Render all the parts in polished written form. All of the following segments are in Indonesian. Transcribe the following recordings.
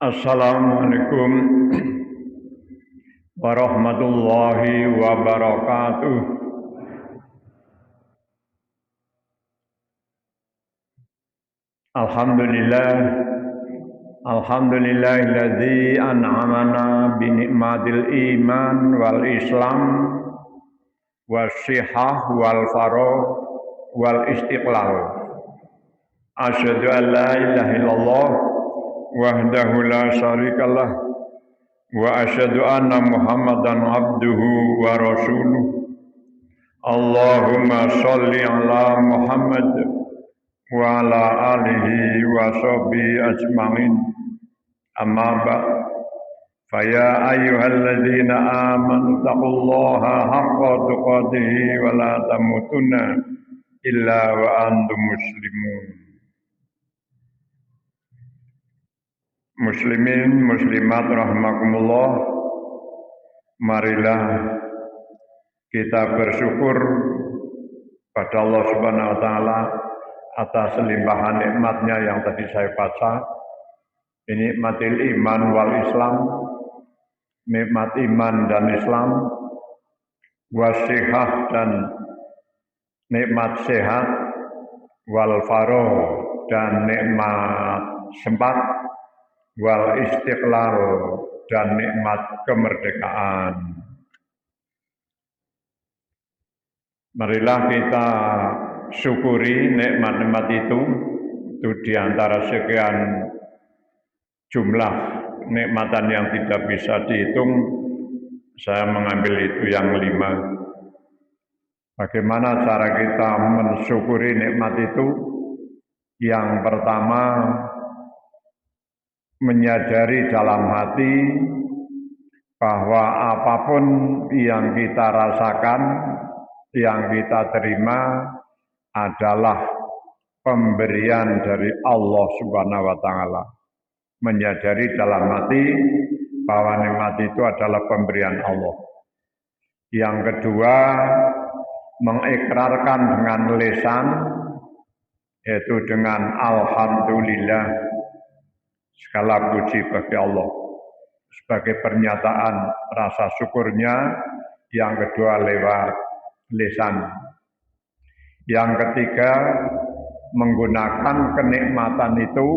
Assalamualaikum warahmatullahi wabarakatuh. Alhamdulillah, alhamdulillahilladzi an'amana bi ni'matil iman wal islam wassihah wal faragh wal istiqlal. Asyhadu an la ilaha illallah wahdahu la syarikalah wa asyhadu anna Muhammadan abduhu wa rasuluh. Allahumma sholli ala Muhammad wa ala alihi wa sahbihi ajma'in. Amma ba'd. Faya ayyuhalladzina amanu taqullaha haqqa tuqatih wa la tamutunna illa wa antum muslimun. Muslimin muslimat rahimakumullah, marilah kita bersyukur pada Allah Subhanahu wa taala atas limpahan nikmatnya yang tadi saya baca. Nikmatil iman wal islam, nikmat iman dan Islam, wasihah dan nikmat sehat, wal faragh dan nikmat sempat, wal istiqlal dan nikmat kemerdekaan. Marilah kita syukuri nikmat-nikmat itu diantara sekian jumlah nikmatan yang tidak bisa dihitung. Saya mengambil itu yang 5. Bagaimana cara kita mensyukuri nikmat itu? Yang pertama, menyadari dalam hati bahwa apapun yang kita rasakan, yang kita terima adalah pemberian dari Allah Subhanahu wa taala. Menyadari dalam hati bahwa nikmat itu adalah pemberian Allah. Yang kedua, mengikrarkan dengan lisan, yaitu dengan alhamdulillah, segala puji bagi Allah, sebagai pernyataan rasa syukurnya. Yang kedua lewat lisan. Yang ketiga, menggunakan kenikmatan itu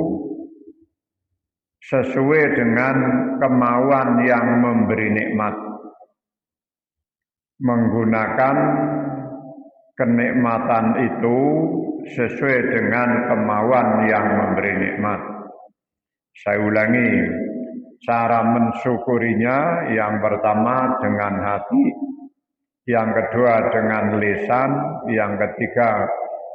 sesuai dengan kemauan yang memberi nikmat. Menggunakan kenikmatan itu sesuai dengan kemauan yang memberi nikmat. Saya ulangi, cara mensyukurinya yang pertama dengan hati, yang kedua dengan lisan, yang ketiga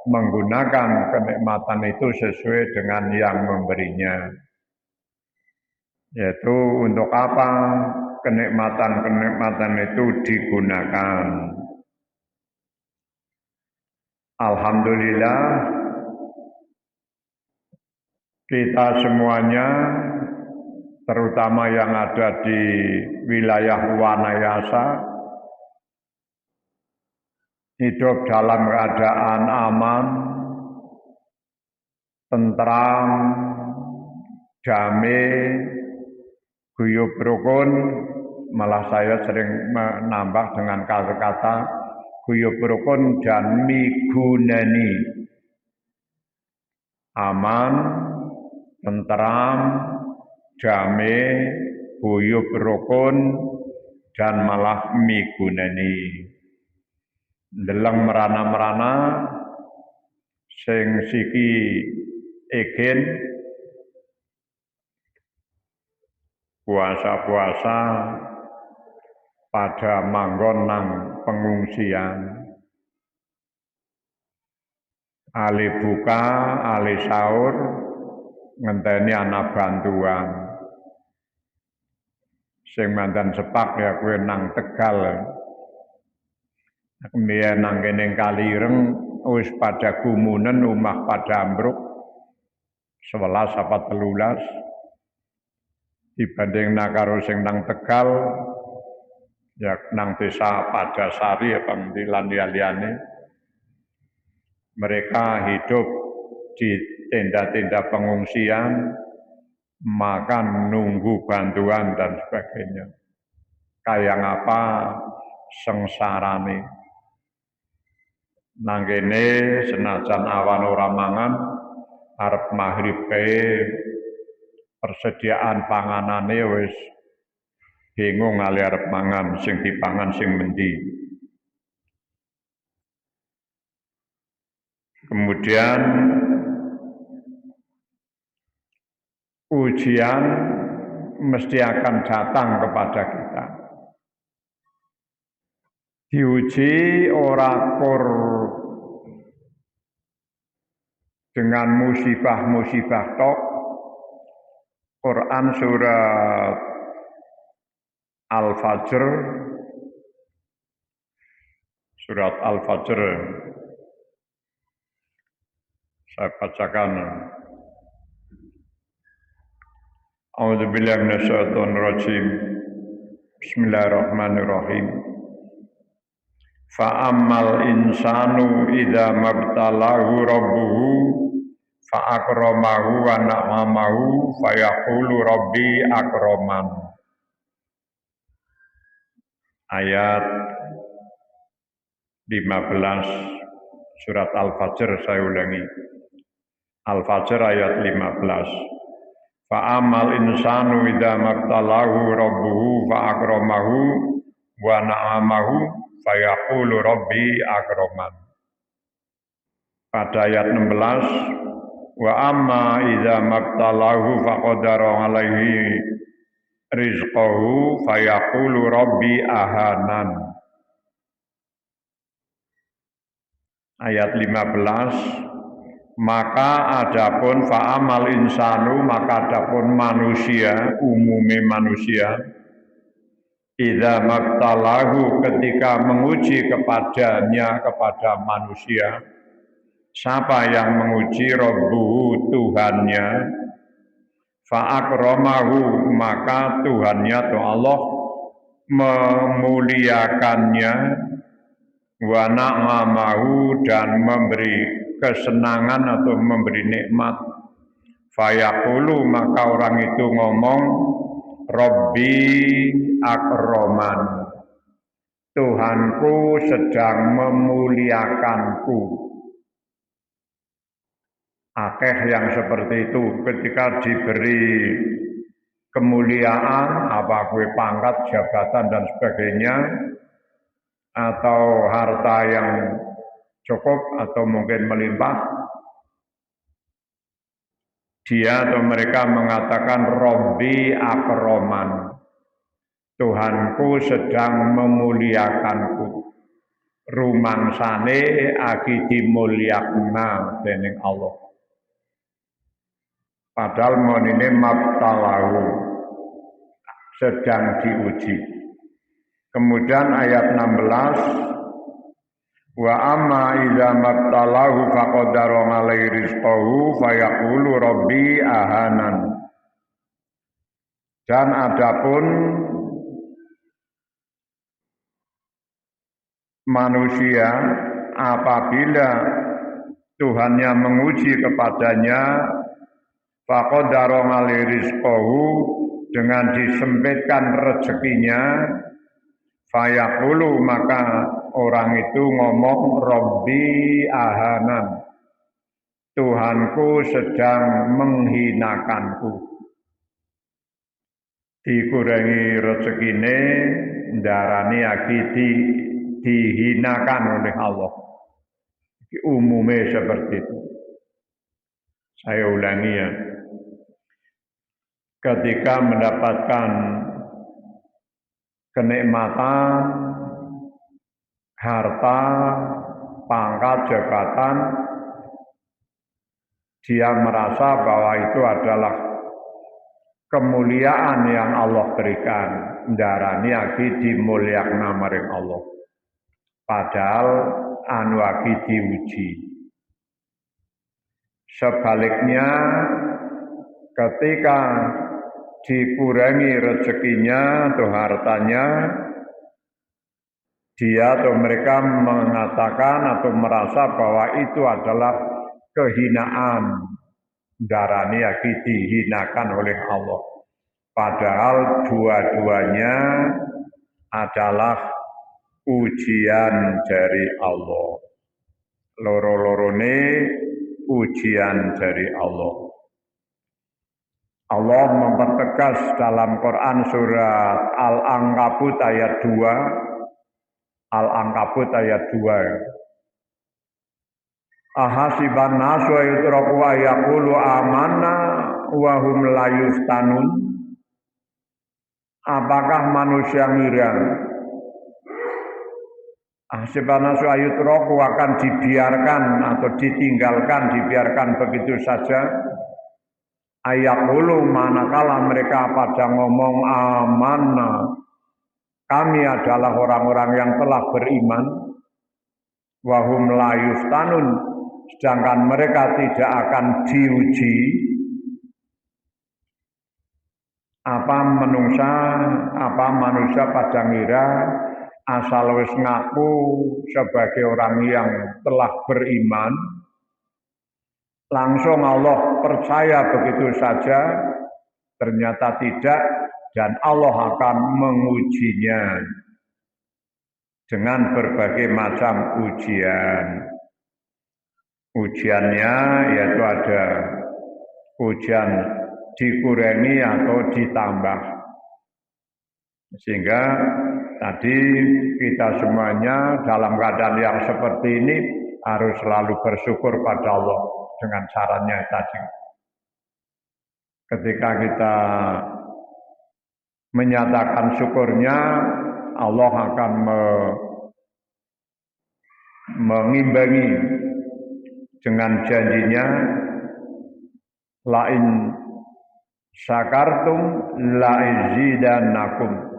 menggunakan kenikmatan itu sesuai dengan yang memberinya. Yaitu untuk apa kenikmatan-kenikmatan itu digunakan. Alhamdulillah, kita semuanya, terutama yang ada di wilayah Wanayasa, hidup dalam keadaan aman, tentram, damai, guyub rukun. Malah saya sering menambah dengan kata-kata guyub rukun dan migunani. Aman, tentram, damai, guyub rukun, dan malah migunani. Ndeleng merana-merana sing siki egen puasa-puasa pada manggon nang pengungsian, ali buka, ali sahur, ngenteni ana bantuan. Sing mandan sepak ya kowe nang Tegal. Kemudian nang kene Kalireng wis pada gumunen, omah pada ambruk 11 apa 13. Dibanding karo sing nang Tegal, ya nang desa Padasari apa ngendi lan liyane. Mereka hidup di tenda-tenda pengungsian makan, nunggu bantuan dan sebagainya. Kayak apa sengsarane. Nangkene senajan awan ora mangan, arep maghrib kae persediaan panganane wis bingung ali arep mangan, sing dipangan sing mendi. Kemudian ujian mesti akan datang kepada kita. Diuji ora kur dengan musibah-musibah tok. Quran surat Al-Fajr, surat Al-Fajr, saya bacakan. A'udzubillahi minasyaitonir rajim. Bismillahirrahmanirrahim. Fa ammal insanu idza mabtalahu rabbuhu fa akramahu wa na'amahu fa yaqulu rabbi akraman. Ayat 15 surat Al-Fajr, saya ulangi. Al-Fajr ayat 15. Fa amal insanu idza mabtalahu rabbuhu fa akramahu wa na'amahu fa yaqulu rabbi akraman. Pada ayat 16, wa amma idza mabtalahu fa qadara alaihi rizqahu fa yaqulu rabbi ahanan. Ayat 15, maka adapun fa'amal insanu, maka adapun manusia, umume manusia, idza mabtalahu, ketika menguji kepadanya, kepada manusia. Siapa yang menguji? Rabbuhu, Tuhannya. Fa'akramahu, maka Tuhannya atau Allah memuliakannya. Wa na'amahu, dan memberi kesenangan atau memberi nikmat. Fayaqulu, maka orang itu ngomong, Rabbi akraman, Tuhanku sedang memuliakanku. Akeh yang seperti itu, ketika diberi kemuliaan, apa kue pangkat, jabatan dan sebagainya, atau harta yang cukup atau mungkin melimpah, dia atau mereka mengatakan Rabbi akraman, Tuhanku sedang memuliakanku. Rumangsane agi dimulyakna dening Allah. Padahal monine mabtalahu, sedang diuji. Kemudian ayat 16, wa amma idza mabtalahu faqadara alaihi rizqahu fayaqulu rabbi ahanan. Dan adapun manusia apabila Tuhannya menguji kepadanya, faqadara alaihi rizqahu, dengan disempitkan rezekinya, fayaqulu, maka orang itu ngomong Rabbi ahanan, Tuhanku sedang menghinakanku. Dikurangi rezekine, darani lagi dihinakan oleh Allah. Umumnya seperti itu. Saya ulangi ya. Ketika mendapatkan kenikmatan, harta, pangkat, jabatan, dia merasa bahwa itu adalah kemuliaan yang Allah berikan. Darani lagi dimulyakna maring Allah. Padahal anu lagi diuji. Sebaliknya, ketika dikurangi rezekinya atau hartanya, dia atau mereka mengatakan atau merasa bahwa itu adalah kehinaan. darani lagi dihinakan oleh Allah. Padahal dua-duanya adalah ujian dari Allah. Loro-lorone ujian dari Allah. Allah mempertegas dalam Quran surat Al-Ankabut ayat 2. Al-Ankabut ayat 2. Ahasiban nasu yutraku ayaqulu amanna wa hum la yuftanun. Apakah manusia ngira ahasiban nasu yutraku akan dibiarkan atau dibiarkan begitu saja? Ayaqulu manakala mereka pada ngomong amanna, kami adalah orang-orang yang telah beriman, wa hum la yuftanun, sedangkan mereka tidak akan diuji. Apa manusia pada ngira asal wis ngaku sebagai orang yang telah beriman, langsung Allah percaya begitu saja? Ternyata tidak, dan Allah akan mengujinya dengan berbagai macam ujian. Ujiannya yaitu ada ujian dikurangi atau ditambah. Sehingga tadi kita semuanya dalam keadaan yang seperti ini harus selalu bersyukur pada Allah dengan caranya tadi. Ketika kita menyatakan syukurnya, Allah akan mengimbangi dengan janjinya, lain syakartum laizidannakum.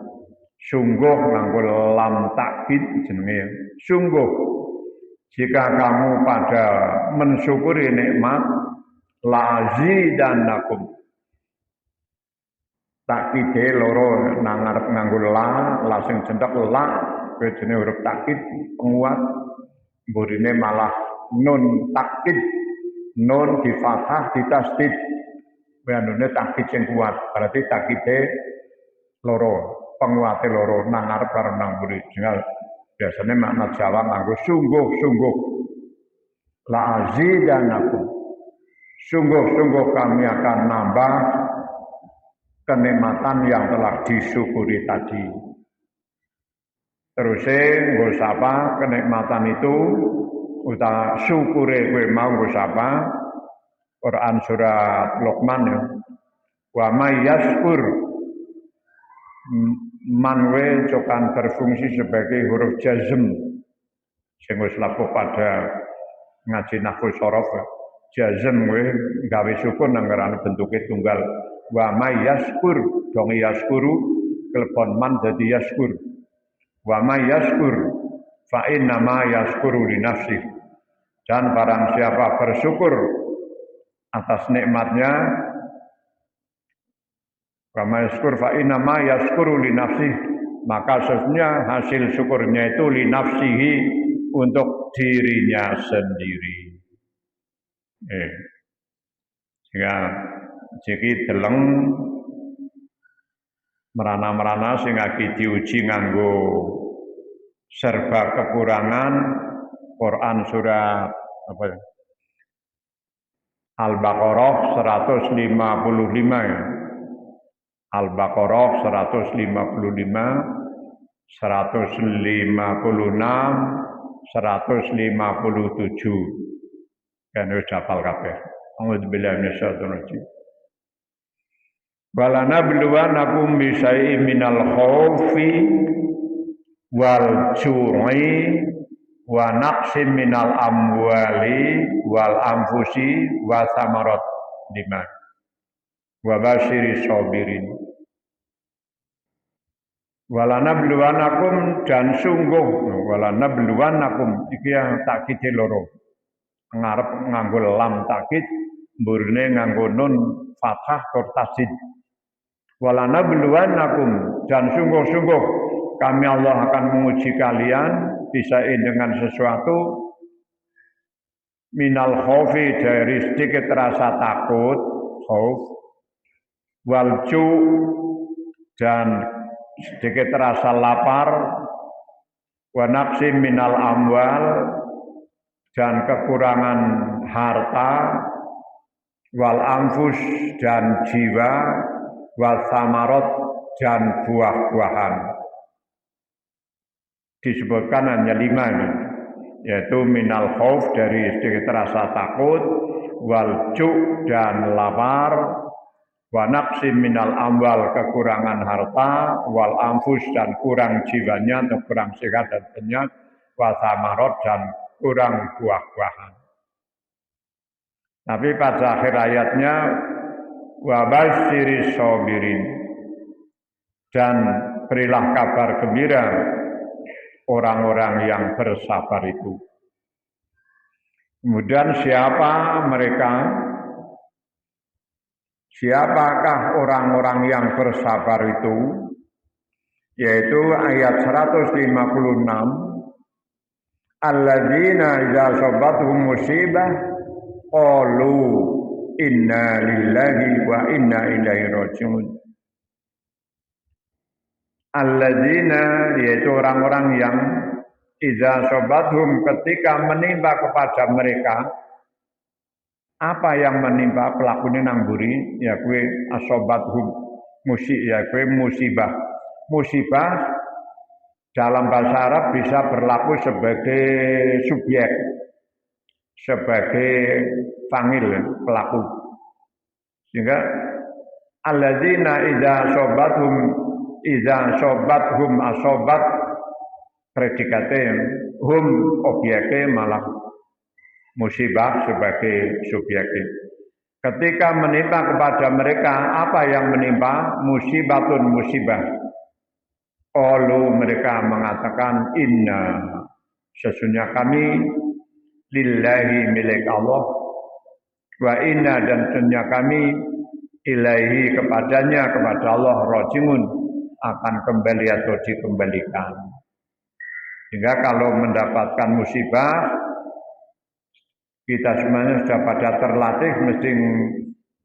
Sungguh nganggo lam takkid jenenge. Sungguh jika kamu pada mensyukuri nikmat, laizidannakum. Takkide loro nang ngarep nganggo la sing cendhek la jenenge huruf takkid penguat, mburine malah nun takkid, nun di fathah di tasdid. Banune takkid sing kuat, berarti takkide loro, penguate loro nang ngarep karo nang mburi. Biasane makna Jawa nganggo sungguh-sungguh. La azidannakum. Sungguh-sungguh kami akan nambah kenikmatan yang telah disyukuri tadi. Terusé nggo sapa kenikmatan itu utawa syukure kowe mau nggo sapa? Quran surat Luqman ya. Wa may yashkur, manwe cokan berfungsi sebagai huruf jazm sing wis lapo pada ngaji nahwu shorof. Jazm we gawe syukur nang ngarane bentuke tunggal. Wa may yashkur, dong yashkuru klepon man dadi yashkur. Wa may yashkur fa inna ma yashkuru li nafsi. Dan barang siapa bersyukur atas nikmatnya, wa may yashkur fa inna ma yashkuru li nafsi, maka sesungguhnya hasil syukurnya itu li nafsihi, untuk dirinya sendiri. Sehingga jeki deleng merana-merana sing lagi diuji nganggo serba kekurangan. Quran surat apa ya? Al-Baqarah 155 ya. Al-Baqarah 155, 156, 157. Kan wis hafal kabeh. A'udzubillahi minasyaitonir rajim. Balana bluwanakum bisyai'in minal khaufi wal ju'i wa naqsim minal amwali wal anfusi wa samarat 5. Wa basyiris sabirin. Walana bluwanakum, dan sungguh walana bluwanakum iki yang takkide loro. Ngarep nganggo lam takkid, mburine nganggo nun fathah tur tasdid. Walana bluwanakum, dan sungguh-sungguh kami Allah akan menguji kalian bisain dengan sesuatu minal khaufi dari sedikit rasa takut, khauf, wal dan sedikit rasa lapar, wa naqsim minal amwal dan kekurangan harta, wal anfus dan jiwa, wal samarot dan buah-buahan. Disebutkan hanya 5 ini, yaitu minal khauf dari sedikit rasa takut, wal dan lapar, wa naqsim minal amwal kekurangan harta, wal anfus dan kurang jiwanya atau kurang sehat dan penyat, wa samarot dan kurang buah-buahan. Tapi pada akhir ayatnya wa basyiris sabirin, dan berilah kabar gembira orang-orang yang bersabar itu. Kemudian siapa mereka? Siapakah orang-orang yang bersabar itu? Yaitu ayat 156. Alladzina idza asabatuhum musibah qalu inna lillahi wa inna ilaihi raji'un. Alladzina yaitu orang-orang yang idza asabathum ketika menimpa kepada mereka. Apa yang menimpa pelakunya nangguri, ya kue asobathum ya kue musibah. Musibah dalam bahasa Arab bisa berlaku sebagai subjek, sebagai fangil pelaku. Sehingga alladzina idza sobathum asobat predikatnya hum objeknya malah musibah sebagai subjeknya. Ketika menimpa kepada mereka apa yang menimpa, musibatun musibah. Qalu mereka mengatakan inna sesungguhnya kami lillahi milik Allah, wa inna dan sesungguhnya kami ilaihi kepadanya kepada Allah rajiun akan kembali atau dikembalikan. Sehingga kalau mendapatkan musibah kita semuanya sudah pada terlatih mesti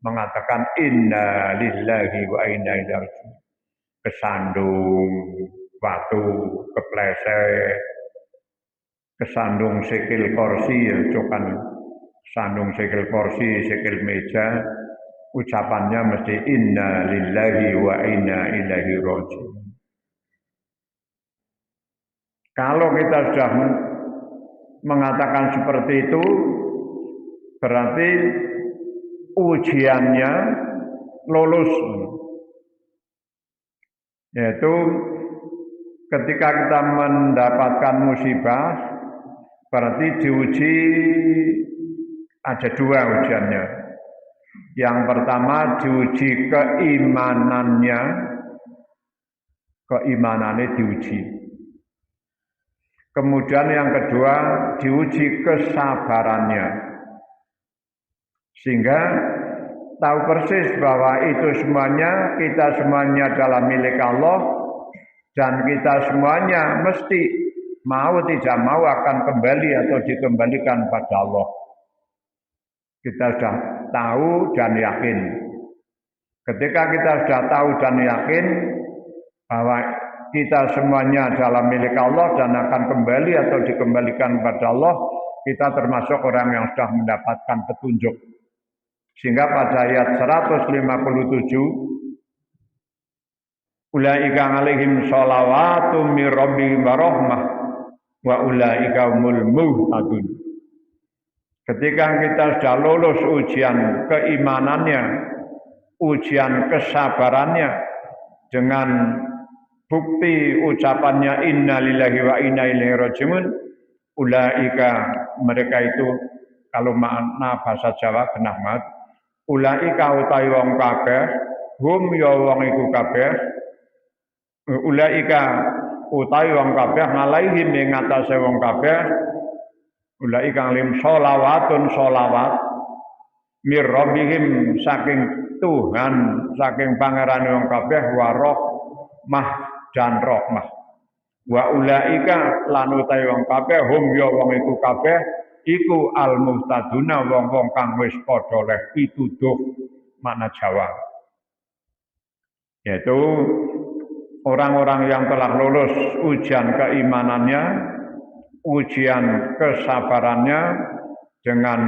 mengatakan inna lillahi wa inna ilaihi rajiun. Kesandung batu, kepleset, kesandung sikil kursi, cokan sandung sikil kursi, sikil meja, ucapannya mesti inna lillahi wa inna ilaihi rajiun. Kalau kita sudah mengatakan seperti itu, berarti ujiannya lulus. Yaitu ketika kita mendapatkan musibah, berarti diuji ada 2 ujiannya. Yang pertama diuji keimanannya diuji. Kemudian yang kedua diuji kesabarannya. Sehingga tahu persis bahwa itu semuanya, kita semuanya adalah milik Allah, dan kita semuanya mesti mau tidak mau akan kembali atau dikembalikan pada Allah. Kita sudah tahu dan yakin. Ketika kita sudah tahu dan yakin bahwa kita semuanya adalah milik Allah dan akan kembali atau dikembalikan kepada Allah, kita termasuk orang yang sudah mendapatkan petunjuk. Sehingga pada ayat 157, ulaika alaihim sholawatu mir rabbihim wa rahmah wa ulaika humul muhtadun. Ketika kita sudah lulus ujian keimanannya, ujian kesabarannya dengan bukti ucapannya inna lillahi wa inna ilaihi rajiun, ulaika mereka itu kalau makna bahasa Jawa genah mat, ulaika utawi wong kabeh, hum ya wong iku kabeh, ulaika utawi wong kabeh ngalaihim ing atase wong kabeh, ulaika lim sholawatun sholawat mir rabbihim saking Tuhan, saking pangerane wong kabeh warahmah dan rahmah. Wa ulaika lan utawi wong kabeh hum ya wong iku kabeh iku al-muhtaduna wong-wong kang wis padha oleh pituduh makna Jawa. Yaitu orang-orang yang telah lulus ujian keimanannya, ujian kesabarannya dengan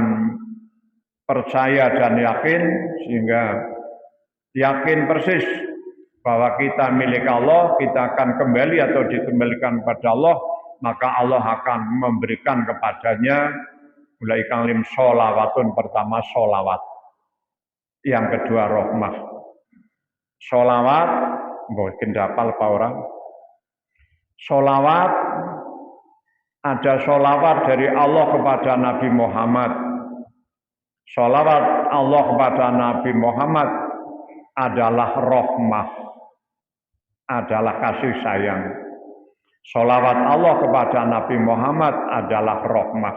percaya dan yakin, sehingga yakin persis bahwa kita milik Allah, kita akan kembali atau dikembalikan kepada Allah, maka Allah akan memberikan kepadanya mulai kalim sholawatun, pertama sholawat, yang kedua rahmah. Sholawat, mungkin dapal Pak orang. Sholawat, ada sholawat dari Allah kepada Nabi Muhammad. Sholawat Allah kepada Nabi Muhammad adalah rahmah, adalah kasih sayang. Sholawat Allah kepada Nabi Muhammad adalah rahmah.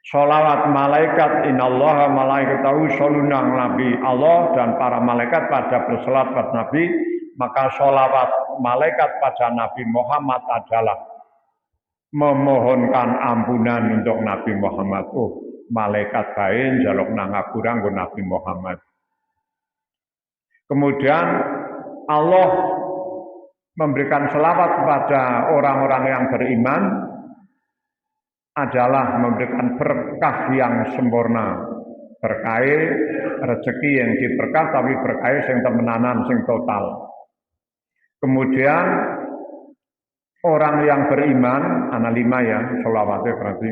Sholawat malaikat, innallaha malaikatahu yusholluna Nabi, Allah dan para malaikat pada berselawat pada Nabi, maka sholawat malaikat pada Nabi Muhammad adalah memohonkan ampunan untuk Nabi Muhammad. Malaikat baik jaluk nang ngapura nggo Nabi Muhammad. Kemudian Allah memberikan selawat kepada orang-orang yang beriman adalah memberikan berkah yang sempurna, berkah rezeki yang diberkah, tapi berkah yang temenanan, sing total. Kemudian orang yang beriman, ana 5 ya, selawatnya berarti.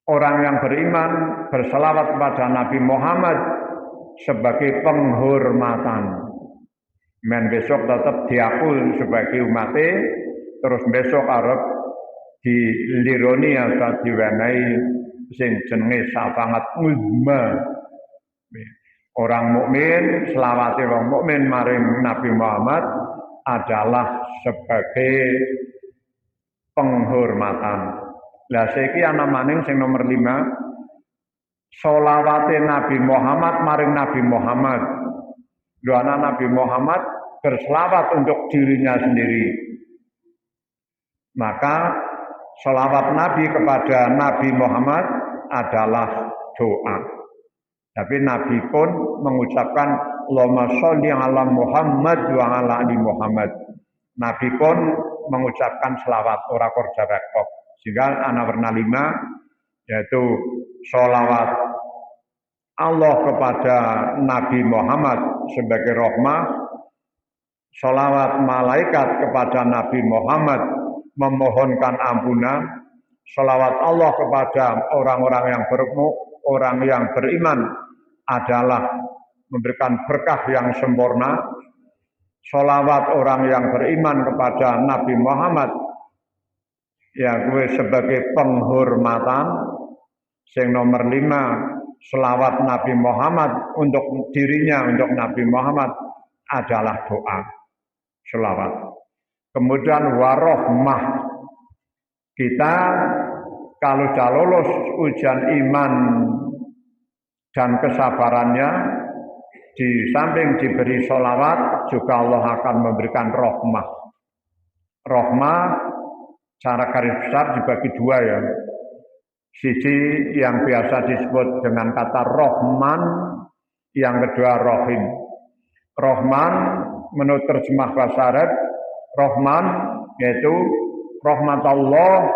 Orang yang beriman berselawat kepada Nabi Muhammad sebagai penghormatan. Men besok tetap diakui sebagai umatnya, terus besok arep dilironi atau diwenehi sing jenenge syafaat uzma. Orang mukmin, selawate wong mukmin maring Nabi Muhammad adalah sebagai penghormatan. Lah saiki ana maning sing nomor 5, sholawate Nabi Muhammad maring Nabi Muhammad. Doa Nabi Muhammad berselawat untuk dirinya sendiri. Maka sholawat Nabi kepada Nabi Muhammad adalah doa. Tapi Nabi pun mengucapkan Allahumma sholli ala Muhammad wa ala ali Muhammad. Nabi pun mengucapkan selawat ora korja rekop. Sehingga anak warna 5 yaitu sholawat Allah kepada Nabi Muhammad sebagai rahmah, sholawat malaikat kepada Nabi Muhammad memohonkan ampunan, sholawat Allah kepada orang yang beriman adalah memberikan berkah yang sempurna, sholawat orang yang beriman kepada Nabi Muhammad ya gue sebagai penghormatan. Sing nomor 5, selawat Nabi Muhammad untuk dirinya, untuk Nabi Muhammad adalah doa, selawat. Kemudian warohmah, kita kalau sudah lulus ujian iman dan kesabarannya, di samping diberi selawat juga Allah akan memberikan rahmah. Rahmah cara garis besar dibagi 2 ya. Siji yang biasa disebut dengan kata Rahman, yang kedua Rahim. Rahman menurut terjemah bahasa Arab, Rahman yaitu rahmat Allah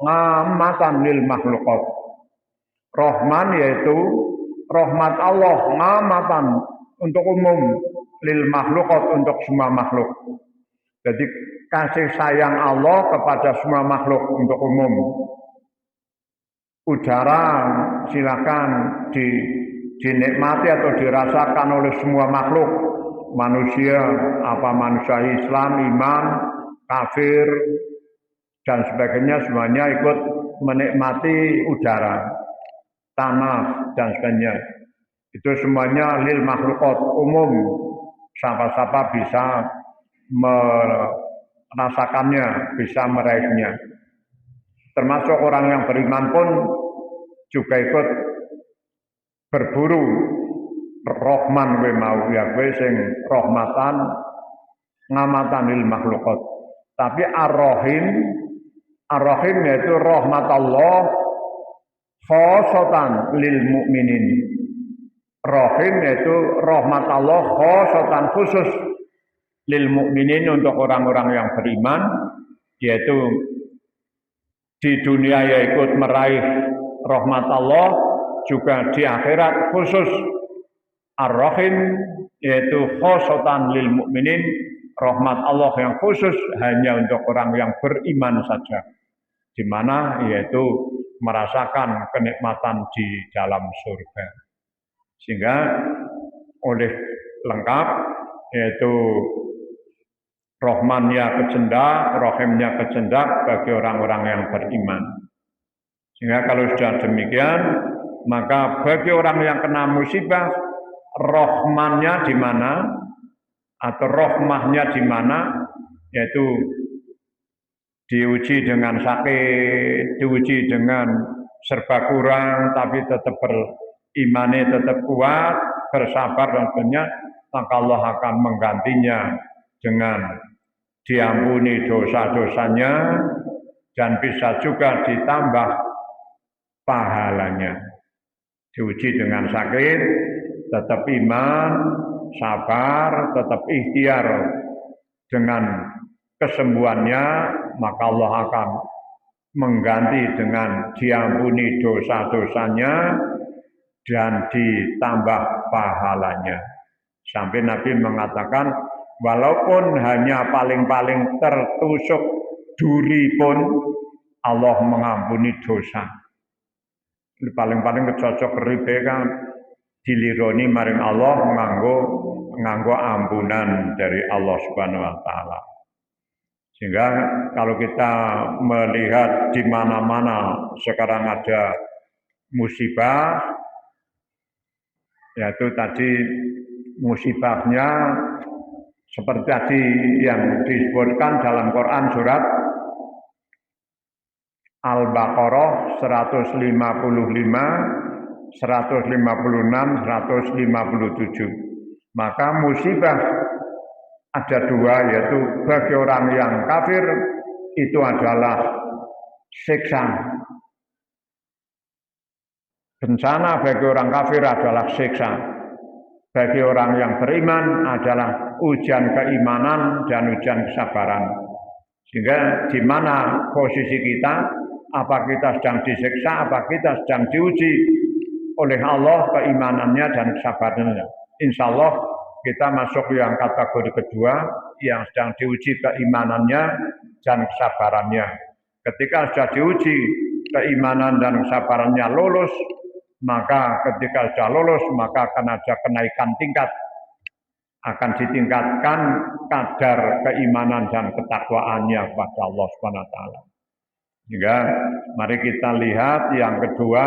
ngamatan lil makhlukat. Rahman yaitu rahmat Allah ngamatan untuk umum, lil makhlukat untuk semua makhluk. Jadi kasih sayang Allah kepada semua makhluk untuk umum. Udara silakan dinikmati atau dirasakan oleh semua makhluk. Manusia, apa manusia Islam, iman, kafir, dan sebagainya semuanya ikut menikmati udara, tanah, dan sebagainya. Itu semuanya lil makhlukat umum. Siapa-siapa bisa merasakannya, bisa meraihnya. Termasuk orang yang beriman pun juga ikut berburu Rahman we mau ya we sing rahmatan ngamatan lil makhlukat. Tapi Ar-Rahim Ar-Rahim yaitu rahmat Allah khosotan lil mukminin. Rahim yaitu rahmat Allah khosotan khusus lil mukminin untuk orang-orang yang beriman, yaitu di dunia ya ikut meraih rahmat Allah, juga di akhirat khusus Ar-Rahim yaitu khosotan lil mukminin, rahmat Allah yang khusus hanya untuk orang yang beriman saja, di mana yaitu merasakan kenikmatan di dalam surga. Sehingga oleh lengkap yaitu Rahmannya kecendak, Rahimnya kecendak bagi orang-orang yang beriman. Sehingga kalau sudah demikian, maka bagi orang yang kena musibah, Rahmannya di mana atau rahmahnya di mana, yaitu diuji dengan sakit, diuji dengan serba kurang, tapi tetap berimannya tetap kuat, bersabar dan sebagainya, maka Allah akan menggantinya dengan diampuni dosa-dosanya dan bisa juga ditambah pahalanya. Diuji dengan sakit, tetap iman, sabar, tetap ikhtiar dengan kesembuhannya, maka Allah akan mengganti dengan diampuni dosa-dosanya dan ditambah pahalanya. Sampai Nabi mengatakan, walaupun hanya paling-paling tertusuk duri pun Allah mengampuni dosa. Paling-paling kecocok ribe kan dilironi maring Allah nganggo ampunan dari Allah Subhanahu wa taala. Sehingga kalau kita melihat di mana-mana sekarang ada musibah, yaitu tadi musibahnya seperti tadi yang disebutkan dalam Quran surat Al-Baqarah 155, 156, 157. Maka musibah ada dua, yaitu bagi orang yang kafir itu adalah siksa. Bencana bagi orang kafir adalah siksa. Bagi orang yang beriman adalah ujian keimanan dan ujian kesabaran. Sehingga di mana posisi kita, apa kita sedang disiksa, apa kita sedang diuji oleh Allah keimanannya dan kesabarannya. Insya Allah kita masuk yang kategori kedua, yang sedang diuji keimanannya dan kesabarannya. Ketika sudah diuji keimanan dan kesabarannya lulus, maka ketika sudah lulus, maka akan ada kenaikan tingkat, akan ditingkatkan kadar keimanan dan ketakwaannya kepada Allah Subhanahu wa taala. Sehingga mari kita lihat yang kedua,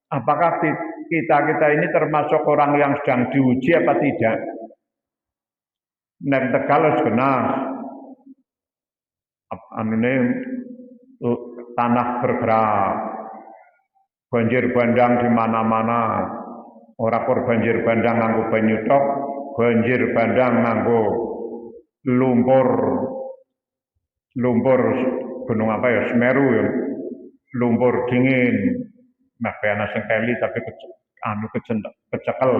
apakah kita ini termasuk orang yang sedang diuji apa tidak? Nek Tegal genah tanah bergerak, banjir bandang di mana-mana. Ora kur banjir bandang nganggo banyu tok, banjir bandang nganggo lumpur gunung apa ya, Semeru ya, lumpur dingin. Nah, bayana sengkeli tapi kecekel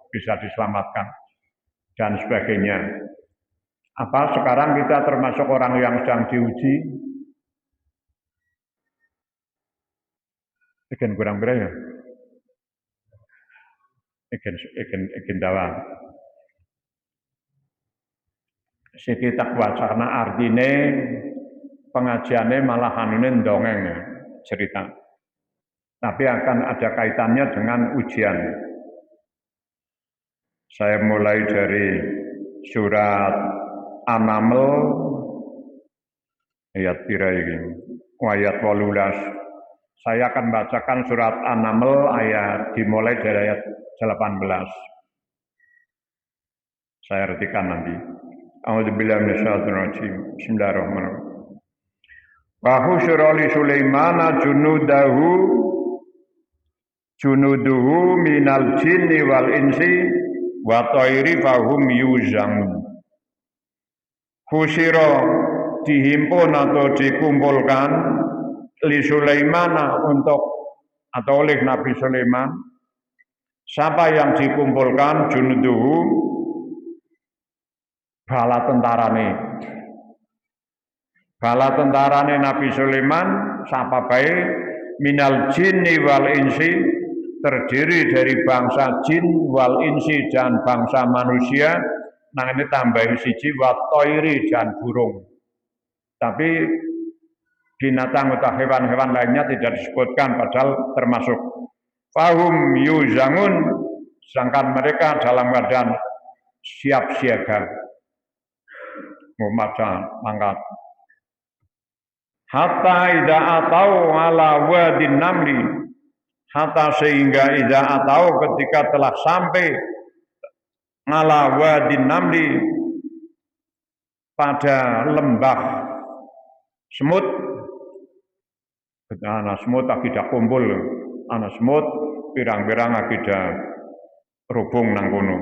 bisa diselamatkan dan sebagainya. Apa sekarang kita termasuk orang yang sedang diuji? Ikan kurang berapa ya? Ikan dawan. Siki takwa karena artine pengajiannya malah anune ndongeng ya, cerita. Tapi akan ada kaitannya dengan ujian. Saya mulai dari surat An-Naml ayat pira iki? Ayat 18. Saya akan bacakan surat An-Naml ayat dimulai dari ayat 18. Saya artikan nanti. A'udzubillahi minasyaitonir rajim. Bismillahirrahmanirrahim. Wa husyira li Sulaimana junuduhu minal jinni wal insi wa thairi fahum yuzang. Husyira dihimpun atau dikumpulkan li Sulaiman untuk atau oleh Nabi Sulaiman. Siapa yang dikumpulkan? Junuduhu, bala tentarane. Bala tentarane Nabi Sulaiman siapa baik minal jinni wal insi, terdiri dari bangsa jin wal insi dan bangsa manusia. Nah ini tambahin siji wa toiri dan burung. Tapi binatang atau hewan-hewan lainnya tidak disebutkan padahal termasuk. Fahum yuzangun, sedangkan mereka dalam keadaan siap siaga. Membaca mangkat. Hatta idza atau ala wadin namli, hatta sehingga idza atau ketika telah sampai ala wadin namli pada lembah semut. Anak semut akidah kumpul, anak semut pirang-pirang akidah rubung nang kono.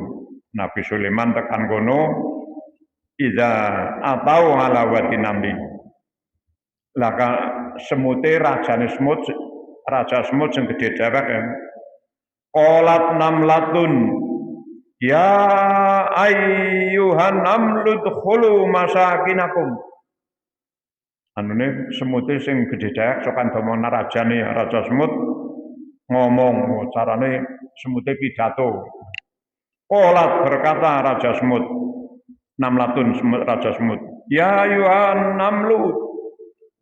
Nabi Sulaiman tekan kono idza atau ala wadin namli. Laka semute rajane semut, raja semut sing gedhe dhewek ya. Qalat namlatun ya ayyuhan namlut khulu masakinakum. Anune semute sing gedhe dhewek sokan domona rajane raja semut ngomong carane semute pidato. Qalat berkata raja semut, namlatun semut raja semut, ya ayyuhan namlut,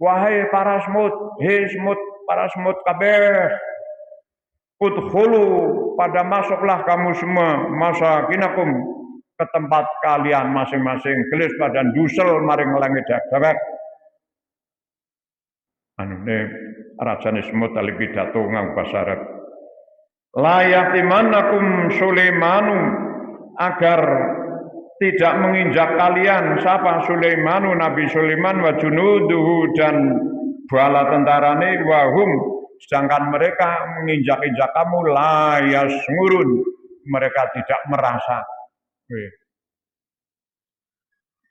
wahai para semut, hei semut, para semut kabeh, udkhulu pada masuklah kamu semua masakinakum ke tempat kalian masing-masing, gelis pada dusel maring langit dewek. Anune rajane semut ali pidato nganggo basa Arab. La yahtimanakum Sulaimanu, agar tidak menginjak kalian siapa Sulaimanu Nabi Sulaiman wa junuduhu dan bala tentarane wahum, sedangkan mereka menginjak-injak kamu layas ngurun, mereka tidak merasa.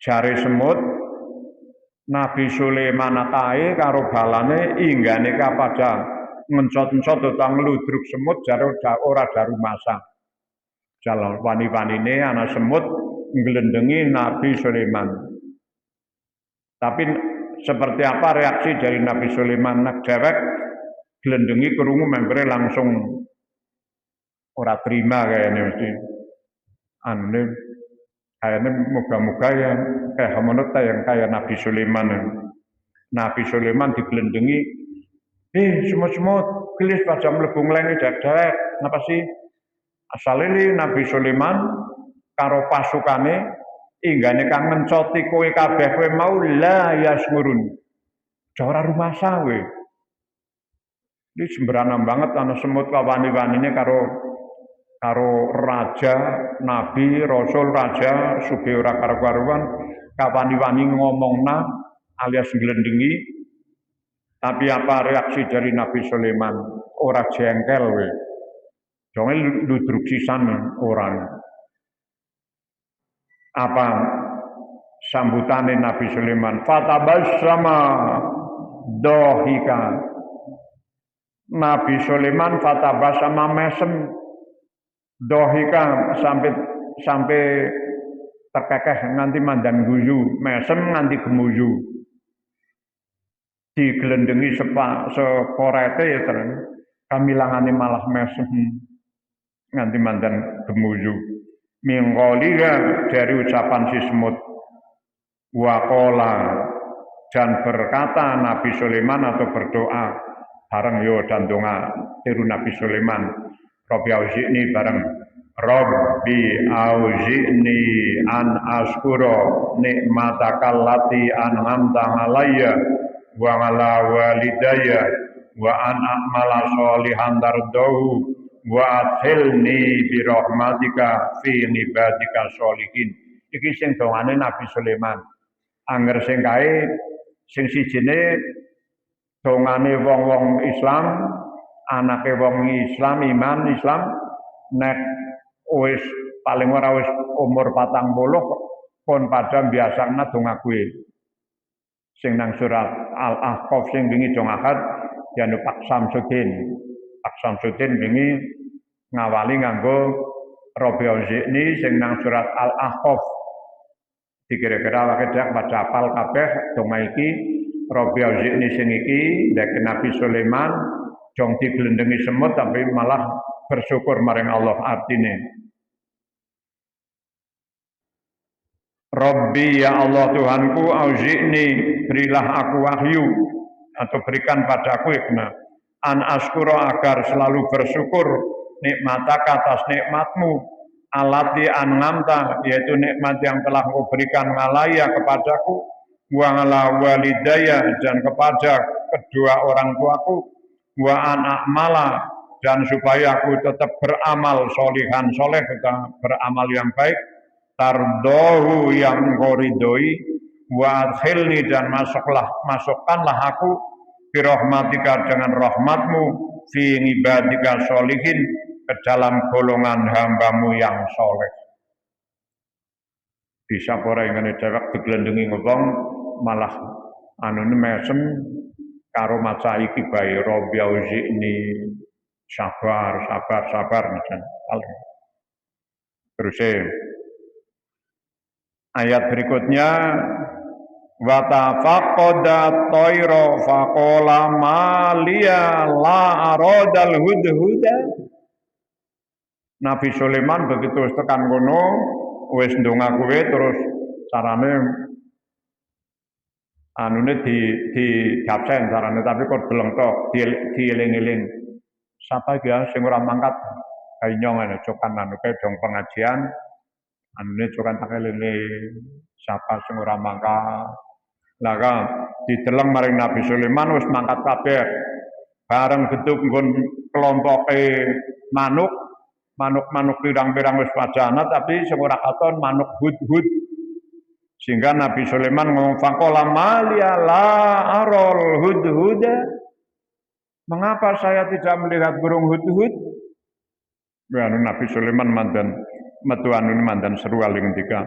Jari semut Nabi Sulaiman atae karo balane inggane kapada ngencot-encot utawa ngludruk semut jare ora daru masa. Jalan wani-wanine ana semut nggelendengi Nabi Sulaiman. Tapi seperti apa reaksi dari Nabi Sulaiman? Nak dewek gelendengi kerungu membere langsung ora terima kayaknya mesti. Aneh kayaknya moga-moga ya kayak menurut yang kayak Nabi Sulaiman. Nabi Sulaiman digelendengi, semut-semut gelis pada mlebu nglengi dewek. Napa sih? Asale Nabi Sulaiman karo pasukane inggane kang mencoti kowe kabeh kowe mau la yasmurun. Ora rumasa kowe. Iki sembarangan banget ana semut kawani-wanine karo raja, nabi, rasul, raja sugih ora karo-karuan kawani-wani ngomongna alias nglendengi. Tapi apa reaksi dari Nabi Sulaiman? Ora jengkel kowe. Jangan ludruk sisan orang. Apa sambutannya Nabi Sulaiman? Fatabassama dohika. Nabi Sulaiman fatabassama mesem dohika sampai terkekeh nganti mandan guyu, mesem nganti gemuyu. Digelendengi sekorete ya terus. Kamilangane malah mesem nganti mandan gemuyu. Mingkoliga dari ucapan si semut. Waqala dan berkata Nabi Sulaiman atau berdoa bareng yo dan donga tiru Nabi Sulaiman. Rabbi auzi'ni bareng Rabbi auzi'ni an askura nikmatakal lati an'amta alayya wa ala walidayya wa an a'mala sholihan tardahu wa adkhilni bi rahmatika fi ibadika sholihin. Iki sing dongane Nabi Sulaiman. Angger sing kae sing sijine dongane wong-wong Islam, anake wong Islam, iman Islam nek wis paling ora wis umur 40 pun padha biasana donga kuwi. sing nang surat Al-Ahqaf sing wingi dong akad dianu Pak Samsudin. Pak Samsudin wingi ngawali nganggo Rabiul Zikni sing nang surat Al-Ahqaf. Dikira-kira wae dak baca hafal kabeh donga iki Rabiul Zikni sing iki ndek Nabi Sulaiman jong diglendengi semut tapi malah bersyukur maring Allah artine. Rabbi ya Allah Tuhanku auzi'ni berilah aku wahyu atau berikan padaku hikmah an askura agar selalu bersyukur nikmataka atas nikmatmu alati an'amta yaitu nikmat yang telah kau berikan ngalaya kepadaku wa ala walidaya dan kepada kedua orang tuaku wa an a'mala dan supaya aku tetap beramal solihan soleh beramal yang baik tardohu yang engkau ridhoi wa adkhilni dan masukkanlah aku fi rahmatika dengan rahmatmu fi ibadika sholihin ke dalam golongan hambamu yang soleh. Bisa ora ingene dewek diglendengi ngomong malah anune mesem karo maca iki bae Rabbi auzi'ni sabar macam terus ayat berikutnya wa tafaqada tayra faqala maliya la aradal hudhuda. Nabi Sulaiman begitu wis tekan kono wis ndonga kuwe terus carane anune di absen carane tapi kok deleng tok dieling-eling sapa iki ya sing ora mangkat kainyong ana cokan anu kae dong pengajian anune cokan tak elinge sapa sing ora mangkat laka dideleng maring Nabi Sulaiman wis mangkat kabeh bareng gedug nggon kelompoke manuk pirang-pirang wis wajana tapi sing ora katon manuk hudhud sehingga Nabi Sulaiman ngomong faqala maliya la arol hudhuda mengapa saya tidak melihat burung hudhud Nabi Sulaiman mandan metu anune mandan seru aling ngendika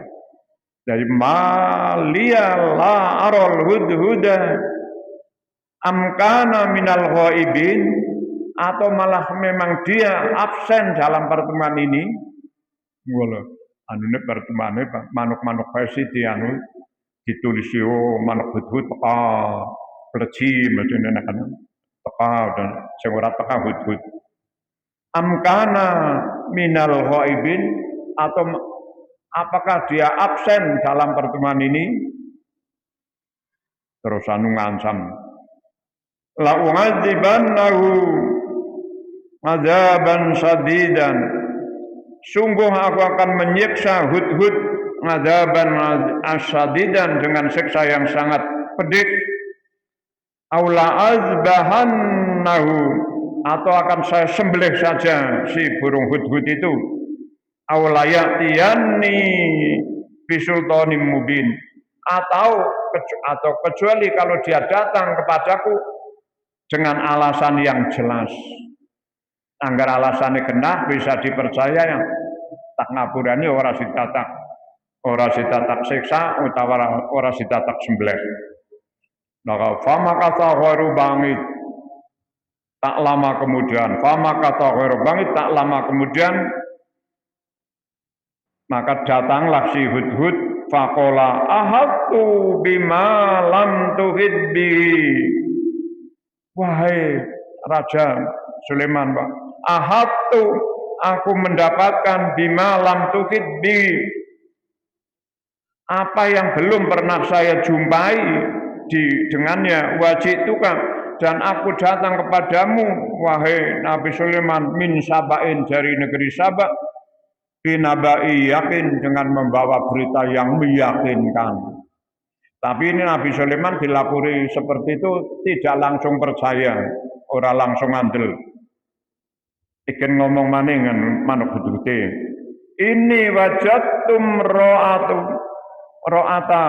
dari maliya la arol hudhuda amkana minal ghaibin atau malah memang dia absen dalam pertemuan ini ngono anune pertemuane manuk-manuk versi dianu ditulis yo manuk hudhud teka pleci macane kan teka dan sing ora teka hudhud amkana minal ghaibin atau apakah dia absen dalam pertemuan ini terus anu ngancam la u'adzibannahu azaban sadidan sungguh aku akan menyiksa hudhud azaban asadidan dengan siksa yang sangat pedih aula azbahannahu atau akan saya sembelih saja si burung hudhud itu aula ya'tiyanni bisultanim mubin atau kecuali kalau dia datang kepadaku dengan alasan yang jelas anggar alasannya kena bisa dipercaya yang tak ngapurani ora sitatak siksa utawa ora sitatak sembelih maka fama kata gharu bangit tak lama kemudian maka datanglah si hudhud faqala ahatu bima lam tuhid bi wahai Raja Sulaiman Pak ahatu aku mendapatkan bima lam tuhid bi apa yang belum pernah saya jumpai dengannya wajituka dan aku datang kepadamu wahai Nabi Sulaiman min Sabain dari negeri Sabak binabai yakin dengan membawa berita yang meyakinkan. Tapi ini Nabi Sulaiman dilapori seperti itu tidak langsung percaya, ora langsung andel. Ikan ngomong maningan manuk hudhute. Ini wajadtum ro'ata.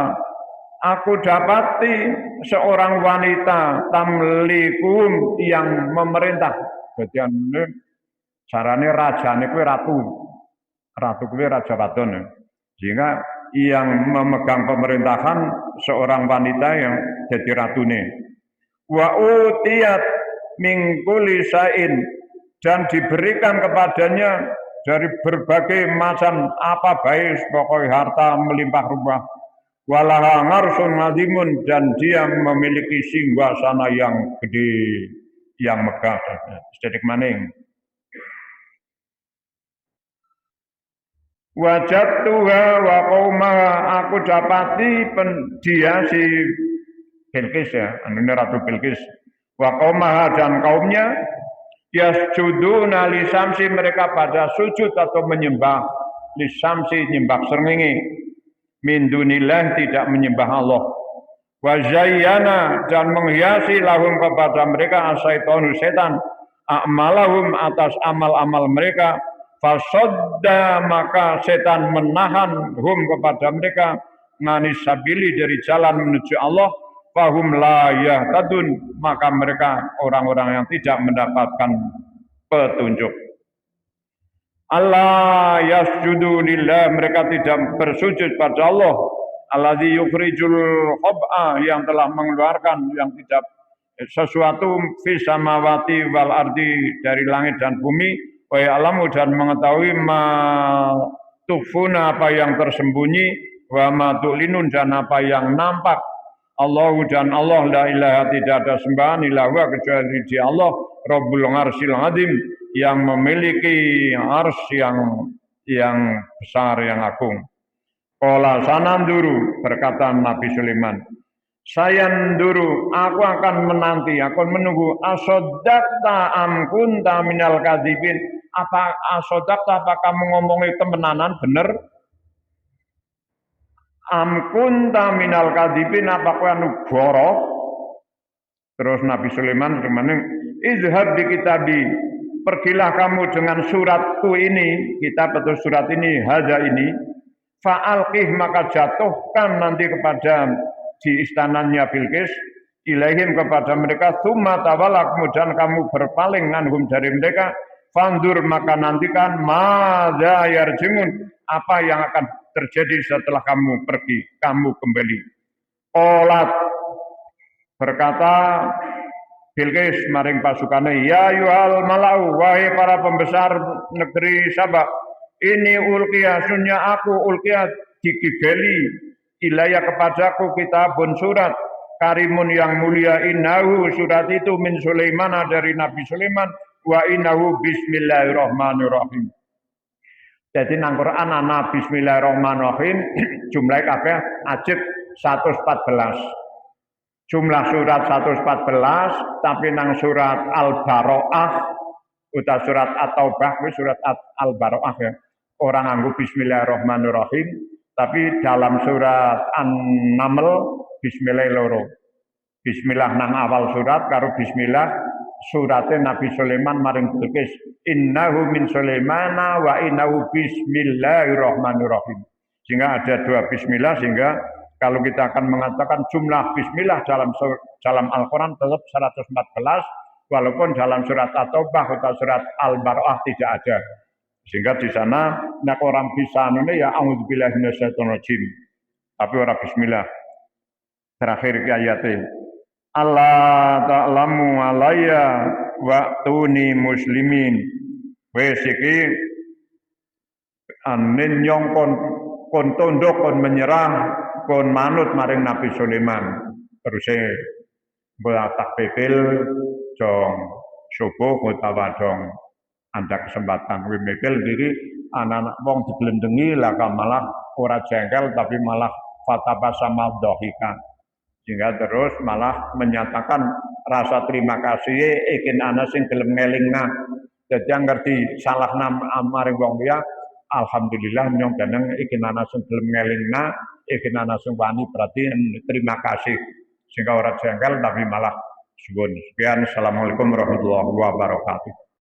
Aku dapati seorang wanita tamlikum yang memerintah. Jadi carane rajane kuwi ratu. Ratu kuwi raja wadon. Sehingga yang memegang pemerintahan seorang wanita yang jadi ratune. Wa utiyat min kulli sain, dan diberikan kepadanya dari berbagai macam apa baik pokok harta melimpah ruah. Walaha ngarsun azimun, dan dia memiliki singgasana yang gede, yang megah. Sedek maning. Wajadtuha wa qaumaha, aku dapati dia si Bilqis ya, anune Ratu Bilqis. Wa qaumaha, dan kaumnya yasjuduna li samsi, mereka pada sujud atau menyembah li samsi, nyembah srengenge, min dunillah, tidak menyembah Allah. Wa zayyana, dan menghiasi lahum kepada mereka asyaitonu setan, a'malahum, atas amal-amal mereka. Fasodda, maka setan menahan hum kepada mereka nganis sabili, dari jalan menuju Allah. Fahum la yahtadun, maka mereka orang-orang yang tidak mendapatkan petunjuk. Allah yasjudu lillah, mereka tidak bersujud pada Allah. Alladzi yukhrijul khab'a, yang telah mengeluarkan yang tidak sesuatu fis samawati wal ardi, dari langit dan bumi. Wa ya'lamu, dan mengetahui ma tukhfuna, apa yang tersembunyi, wa ma tu'linun, dan apa yang nampak. Allahu, dan Allah, la ilaha, tidak ada sembahan illa huwa, kecuali dia Allah, Rabbul Arsyil Azim, yang memiliki arsy yang besar, yang agung. Qala sananduru, berkata Nabi Sulaiman, saya nduru, aku akan menanti, akan menunggu. Asodakta am kunta minal kadibin, apa asodakta, apa kamu ngomongin temenanan bener? Am kunta minal kadibin, apa kau anu borok? Terus Nabi Sulaiman kemana? Izhab bi kitabi, pergilah kamu dengan suratku ini, kitab atau surat ini, haza ini. Fa'alqih, maka jatuhkan nanti kepada di istananya Bilqis, ilaihim, kepada mereka. Tsumma tawalla, kemudian kamu berpaling anhum, dari mereka. Fandur, maka nantikan madza yarjimun, apa yang akan terjadi setelah kamu pergi, kamu kembali. Qalat, berkata Bilqis maring pasukane, ya yuhal malau, wahai para pembesar negeri Sabak, ini ulqiya, sunya aku ulqiya, dikibeli ilaya kepadaku kitabun, surat karimun, yang mulia, innahu, surat itu min Sulaiman, dari Nabi Sulaiman, wa innahu bismillahirrahmanirrahim. Jadi nang Quran ana bismillahirrahmanirrahim, jumlah kabeh ajib 114. Jumlah surat 114, tapi nang surat Al-Baro'ah uta surat At-Taubah, surat Al-Baro'ah ya. Orang nganggo bismillahirrahmanirrahim. Tapi dalam surat An-Naml bismillah loro. Bismillah nang awal surat karo bismillah suratnya Nabi Sulaiman maring Bilqis. Innahu min Sulaimana wa innahu bismillahirrahmanirrahim. Sehingga ada dua bismillah, sehingga kalau kita akan mengatakan jumlah bismillah dalam Al-Qur'an tetap 114, walaupun dalam surat At-Taubah atau surat Al-Baro'ah tidak ada. Sehingga di sana nek orang bisa ya auzubillahi minasyaitonirrajim. Tapi orang bismillah. Terakhir ayatnya. Allah ta'lamu alayya wa tuni muslimin. Wes iki anin nyong kon tunduk, kon menyerah, kon manut maring Nabi Sulaiman. Terus tak pepil jong subuh utawa jong ada kesempatan wimepil diri anak-anak wong digelendengi lah malah ora jengkel, tapi malah fataba sama dohika, sehingga terus malah menyatakan rasa terima kasih ikin ana sing gelem ngelingna. Jadi yang ngerti salah maring wong liya, alhamdulillah nyong daneng ikin ana sing gelem ngelingna, ikin ana sing wani, berarti terima kasih, sehingga ora jengkel tapi malah suwun. Sekian, assalamualaikum warahmatullahi wabarakatuh.